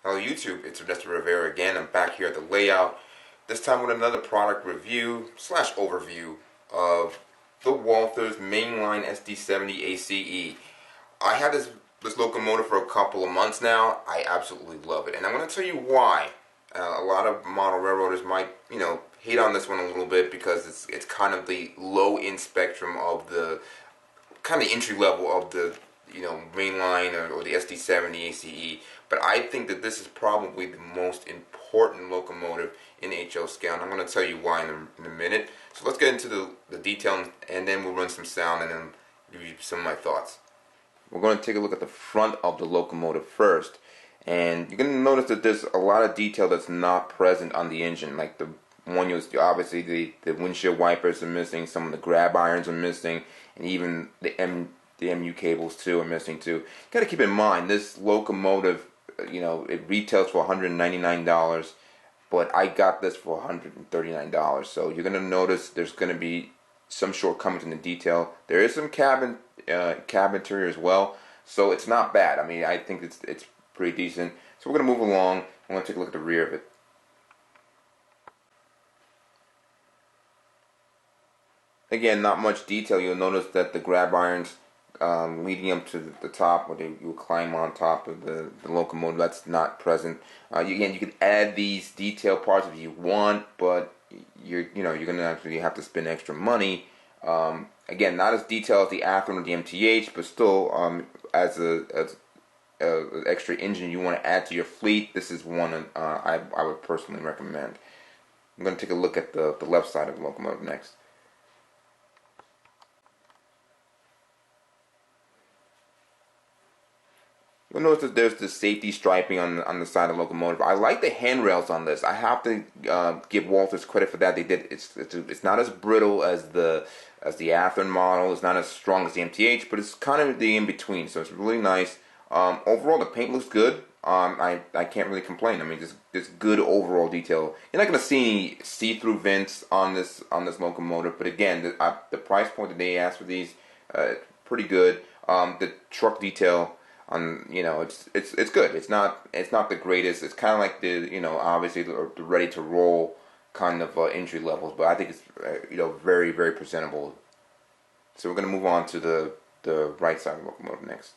Hello YouTube, it's Ernesto Rivera again. I'm back here at the layout, this time with another product review slash overview of the Walthers mainline SD70ACe. I had this locomotive for a couple of months now. I absolutely love it, and I'm going to tell you why. A lot of model railroaders might, hate on this one a little bit because it's kind of the low end spectrum of the kind of the entry level of the mainline or the SD70ACe, but I think that this is probably the most important locomotive in HL scale, and I'm going to tell you why in a minute. So let's get into the detail, and then we'll run some sound and then give you some of my thoughts. We're going to take a look at the front of the locomotive first, and you're going to notice that there's a lot of detail that's not present on the engine, like the one obviously the windshield wipers are missing, some of the grab irons are missing, and even the MU cables too are missing too. You got to keep in mind this locomotive, it retails for $199, but I got this for $139. So you're gonna notice there's gonna be some shortcomings in the detail. There is some cabin interior as well, so it's not bad. I mean, I think it's pretty decent. So we're gonna move along. I'm gonna take a look at the rear of it. Again, not much detail. You'll notice that the grab irons leading up to the top, where you climb on top of the locomotive, that's not present. Again, you can add these detail parts if you want, but you're gonna actually have to spend extra money. Again, not as detailed as the Athlon or the MTH, but still, as a extra engine you want to add to your fleet, this is one I would personally recommend. I'm going to take a look at the left side of the locomotive next. You'll notice that there's the safety striping on the side of the locomotive. I like the handrails on this. I have to give Walthers credit for that. They did. It's not as brittle as the Athlon model. It's not as strong as the MTH, but it's kind of the in between. So it's really nice. Overall, the paint looks good. I can't really complain. I mean, there's good overall detail. You're not going to see any see-through vents on this locomotive, but again, the price point that they asked for these, pretty good. The truck detail, it's good. It's not the greatest. It's kind of like obviously the ready to roll kind of entry levels, but I think it's very, very presentable. So we're going to move on to the right side of the locomotive next.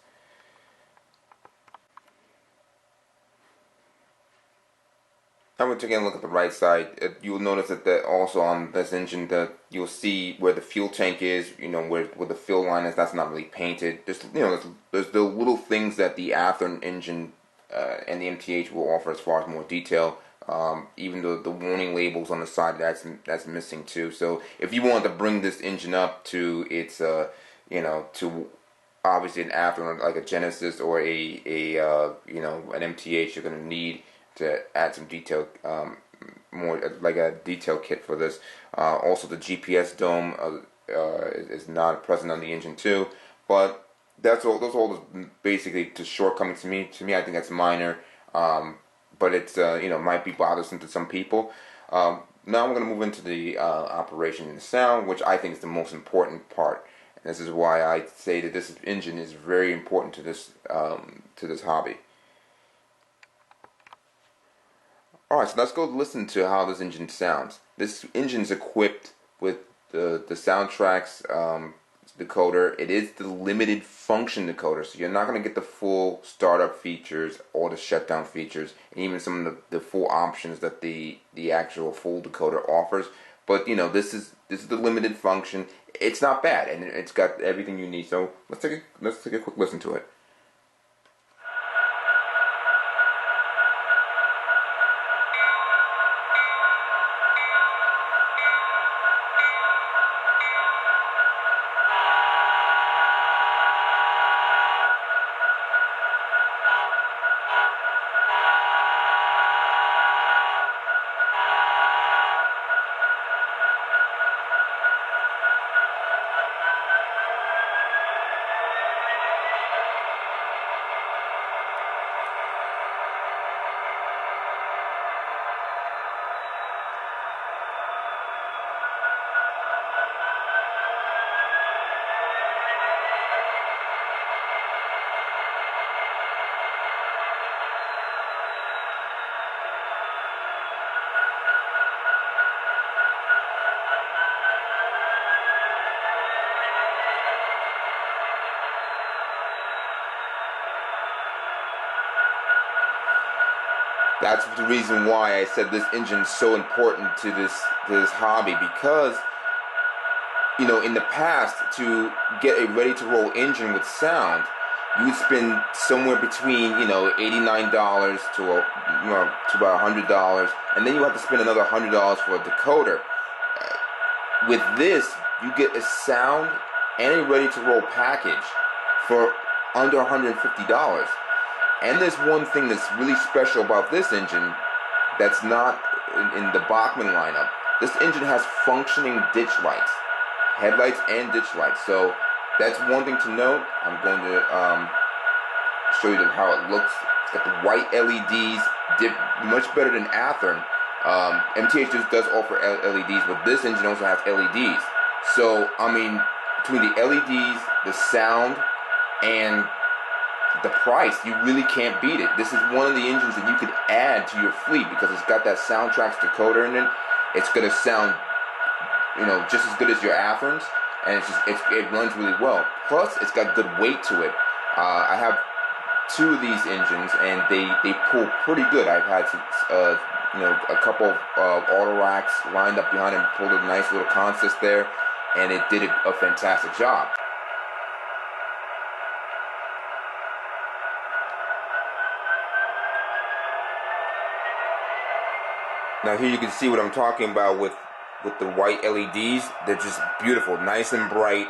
I'm going to take a look at the right side. You'll notice that also on this engine that you'll see where the fuel tank is, where the fill line is. That's not really painted. There's the little things that the Athlon engine and the MTH will offer as far as more detail. Even the warning labels on the side, that's missing too. So if you want to bring this engine up to its to obviously an Athlon like a Genesis or an MTH, you're going to need to add some detail, more like a detail kit for this. Also, the GPS dome is not present on the engine too, but those are all basically just shortcomings to me. To me, I think that's minor, but it's might be bothersome to some people. Now I'm going to move into the operation and sound, which I think is the most important part. And this is why I say that this engine is very important to this hobby. Alright, so let's go listen to how this engine sounds. This engine is equipped with the Soundtrax decoder. It is the limited function decoder, so you're not going to get the full startup features or the shutdown features, and even some of the full options that the actual full decoder offers. But this is the limited function. It's not bad, and it's got everything you need. So let's take a quick listen to it. That's the reason why I said this engine is so important to this hobby, because in the past, to get a ready-to-roll engine with sound, you would spend somewhere between $89 to about $100, and then you have to spend another $100 for a decoder. With this, you get a sound and a ready-to-roll package for under $150. And there's one thing that's really special about this engine that's not in the Bachmann lineup. This engine has functioning ditch lights, headlights and ditch lights. So that's one thing to note. I'm going to show you how it looks. It's got the white LEDs, much better than Athearn. MTH just does offer LEDs, but this engine also has LEDs. So, I mean, between the LEDs, the sound, and the price, you really can't beat it. This is one of the engines that you could add to your fleet because it's got that Soundtracks decoder in it. It's going to sound, just as good as your Athearns, and it runs really well. Plus, it's got good weight to it. I have two of these engines, and they pull pretty good. I've had a couple of auto racks lined up behind them, pulled a nice little consist there, and it did a fantastic job. Now here you can see what I'm talking about with the white LEDs. They're just beautiful, nice and bright.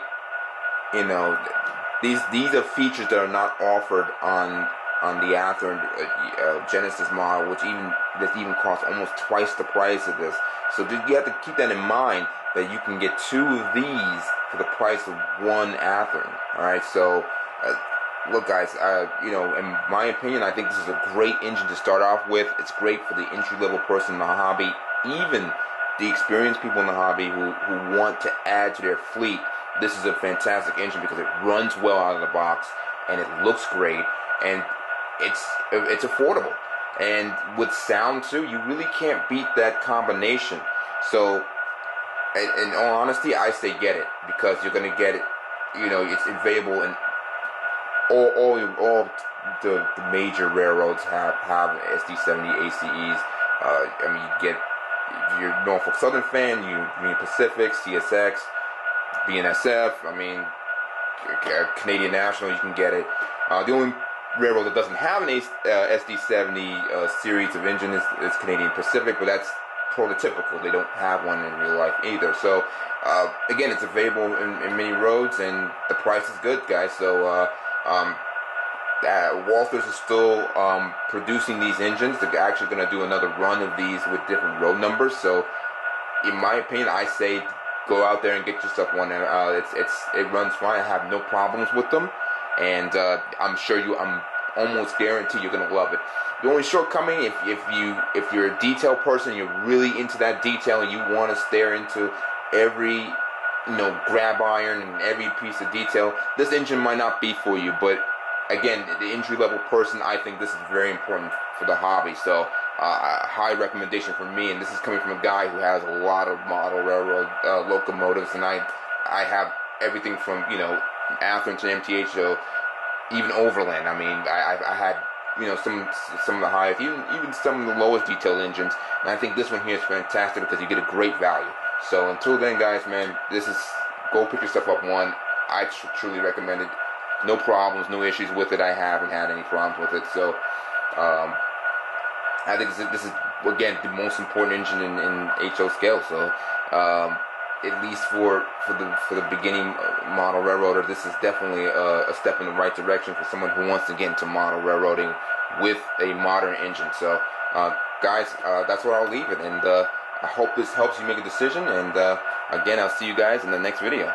These are features that are not offered on the Athearn Genesis model, which even costs almost twice the price of this. So you have to keep that in mind, that you can get two of these for the price of one Athearn. All right, so. Look, guys, in my opinion, I think this is a great engine to start off with. It's great for the entry-level person in the hobby, even the experienced people in the hobby who want to add to their fleet. This is a fantastic engine because it runs well out of the box, and it looks great, and it's affordable. And with sound, too, you really can't beat that combination. So, in all honesty, I say get it, because you're going to get it, it's available in all the major railroads have SD70ACes. You get, if you're a Norfolk Southern fan, Union Pacific, CSX, BNSF. Canadian National, you can get it. The only railroad that doesn't have an SD70 series of engine is Canadian Pacific, but that's prototypical. They don't have one in real life either. So again, it's available in many roads, and the price is good, guys. So Walthers is still producing these engines. They're actually going to do another run of these with different road numbers. So, in my opinion, I say go out there and get yourself one. It runs fine. I have no problems with them, and I'm almost guaranteed you're going to love it. The only shortcoming, if you're a detail person, you're really into that detail, and you want to stare into every grab iron and every piece of detail, this engine might not be for you. But again, the entry-level person, I think this is very important for the hobby. So a high recommendation from me, and this is coming from a guy who has a lot of model railroad locomotives, and I have everything from Athearn to MTH, so even Overland. I had some of the highest, even some of the lowest detail engines, and I think this one here is fantastic because you get a great value. So until then, guys, man, go pick yourself up one. I truly recommend it. No problems, no issues with it. I haven't had any problems with it. So I think this is again the most important engine in HO scale. So at least for the beginning model railroader, this is definitely a step in the right direction for someone who wants to get into model railroading with a modern engine. So guys, that's where I'll leave it, and I hope this helps you make a decision, and again, I'll see you guys in the next video.